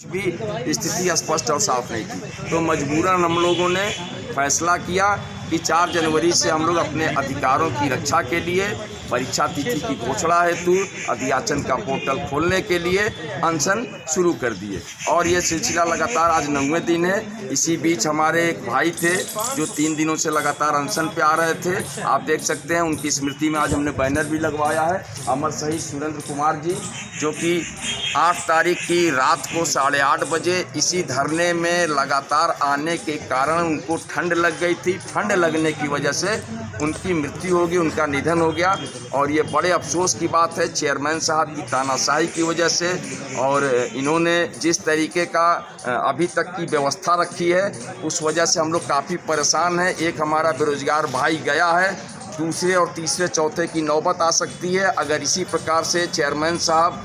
भी स्थिति स्पष्ट और साफ नहीं थी, तो मजबूरन हम लोगों ने फैसला किया कि 4 जनवरी से हम लोग अपने अधिकारों की रक्षा के लिए परीक्षा तिथि की घोषणा हेतु अध्याचन का पोर्टल खोलने के लिए अनशन शुरू कर दिए और ये सिलसिला लगातार आज 9वें दिन है। इसी बीच हमारे एक भाई थे जो 3 दिनों से लगातार अनशन पे आ रहे थे। आप देख सकते हैं उनकी स्मृति में आज हमने बैनर भी लगवाया है। अमर शहीद सुरेंद्र कुमार जी जो कि 8 तारीख की रात को 8:30 बजे इसी धरने में लगातार आने के कारण उनको ठंड लग गई थी। ठंड लगने की वजह से उनकी मृत्यु हो गई, उनका निधन हो गया और ये बड़े अफसोस की बात है चेयरमैन साहब की तानाशाही की वजह से। और इन्होंने जिस तरीके का अभी तक की व्यवस्था रखी है उस वजह से हम लोग काफ़ी परेशान हैं। एक हमारा बेरोजगार भाई गया है, दूसरे और तीसरे चौथे की नौबत आ सकती है अगर इसी प्रकार से चेयरमैन साहब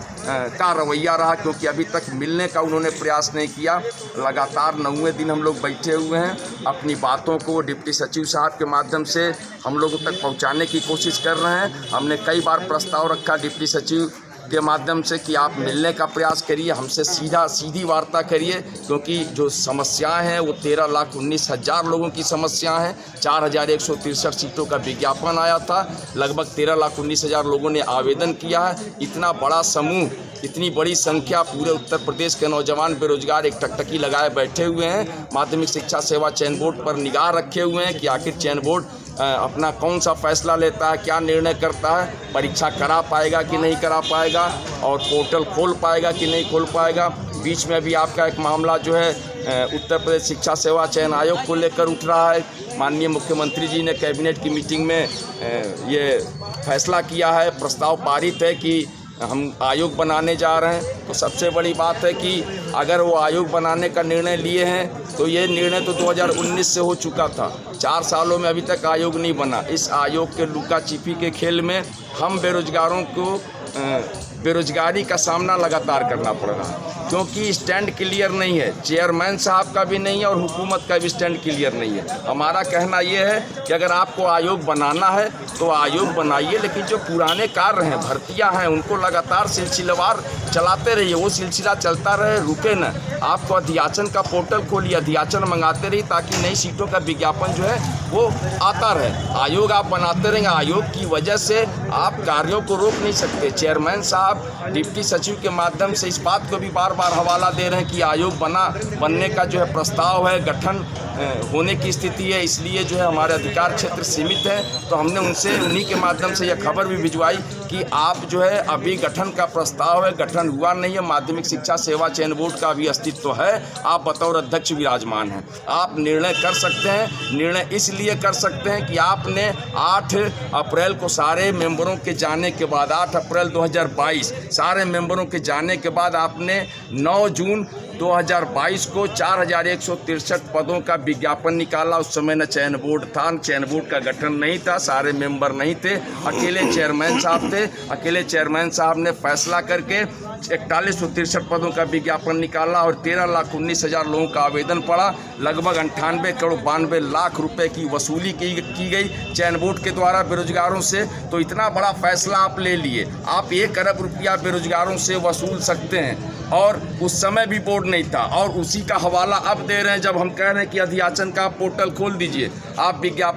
का रवैया रहा, क्योंकि अभी तक मिलने का उन्होंने प्रयास नहीं किया। लगातार 9वें दिन हम लोग बैठे हुए हैं, अपनी बातों को डिप्टी सचिव साहब के माध्यम से हम लोगों तक पहुंचाने की कोशिश कर रहे हैं। हमने कई बार प्रस्ताव रखा डिप्टी सचिव के माध्यम से कि आप मिलने का प्रयास करिए, हमसे सीधी वार्ता करिए, क्योंकि जो समस्याएं हैं वो 13,19,000 लोगों की समस्या हैं। 4,163 सीटों का विज्ञापन आया था, लगभग 13,19,000 लोगों ने आवेदन किया है। इतना बड़ा समूह, इतनी बड़ी संख्या पूरे उत्तर प्रदेश के नौजवान बेरोजगार एक टकटकी लगाए बैठे हुए हैं। माध्यमिक शिक्षा सेवा चयन बोर्ड पर निगाह रखे हुए हैं कि आखिर चयन बोर्ड अपना कौन सा फैसला लेता है, क्या निर्णय करता है, परीक्षा करा पाएगा कि नहीं करा पाएगा और पोर्टल खोल पाएगा कि नहीं खोल पाएगा। बीच में भी आपका एक मामला जो है उत्तर प्रदेश शिक्षा सेवा चयन आयोग को लेकर उठ रहा है। माननीय मुख्यमंत्री जी ने कैबिनेट की मीटिंग में ये फैसला किया है, प्रस्ताव पारित है कि हम आयोग बनाने जा रहे हैं। तो सबसे बड़ी बात है कि अगर वो आयोग बनाने का निर्णय लिए हैं तो ये निर्णय तो 2019 से हो चुका था। 4 सालों में अभी तक आयोग नहीं बना। इस आयोग के लुका छिपी के खेल में हम बेरोजगारों को बेरोजगारी का सामना लगातार करना पड़ रहा है, क्योंकि स्टैंड क्लियर नहीं है। चेयरमैन साहब का भी नहीं है और हुकूमत का भी स्टैंड क्लियर नहीं है। हमारा कहना ये है कि अगर आपको आयोग बनाना है तो आयोग बनाइए, लेकिन जो पुराने कार्य हैं, भर्तियां हैं, उनको लगातार सिलसिलेवार चलाते रहिए। वो सिलसिला चलता रहे, रुके न। आपको अध्याचन का पोर्टल खोलिए, अध्याचन मंगाते रहिए ताकि नई सीटों का विज्ञापन जो है वो आता रहे। आयोग आप बनाते रहेंगे, आयोग की वजह से आप कार्यों को रोक नहीं सकते। चेयरमैन साहब डिप्टी सचिव के माध्यम से इस बात को भी बार बार हवाला दे रहे हैं कि आयोग बनने का जो है प्रस्ताव है, गठन होने की स्थिति है, इसलिए जो है हमारे अधिकार क्षेत्र सीमित है। तो हमने उनसे उन्हीं के माध्यम से यह खबर भी भिजवाई कि आप जो है अभी गठन का प्रस्ताव है, गठन हुआ नहीं है। माध्यमिक शिक्षा सेवा चयन बोर्ड का भी अस्तित्व है, आप बतौर अध्यक्ष विराजमान हैं, आप निर्णय कर सकते हैं। निर्णय इसलिए कर सकते हैं कि आपने 8 अप्रैल को सारे मेंबरों के जाने के बाद, 8 अप्रैल 2022 सारे मेंबरों के जाने के बाद आपने 9 जून 2022 को 4,163 पदों का विज्ञापन निकाला। उस समय न चयन बोर्ड था, न चयन बोर्ड का गठन नहीं था, सारे मेंबर नहीं थे, अकेले चेयरमैन साहब थे। अकेले चेयरमैन साहब ने फैसला करके 4163 पदों का विज्ञापन निकाला और 13,19,000 लोगों का आवेदन पड़ा। लगभग 98 करोड़ 92 लाख रुपए की वसूली की गई चयन बोर्ड के द्वारा बेरोजगारों से। तो इतना बड़ा फैसला आप ले लिए, आप 1 अरब रुपया बेरोजगारों से वसूल सकते हैं और उस समय भी बोर्ड नहीं था। और उसी का हवाला अब दे रहे हैं जब हम कह रहे हैं कि अध्याचन का पोर्टल खोल दीजिए। आप विज्ञापन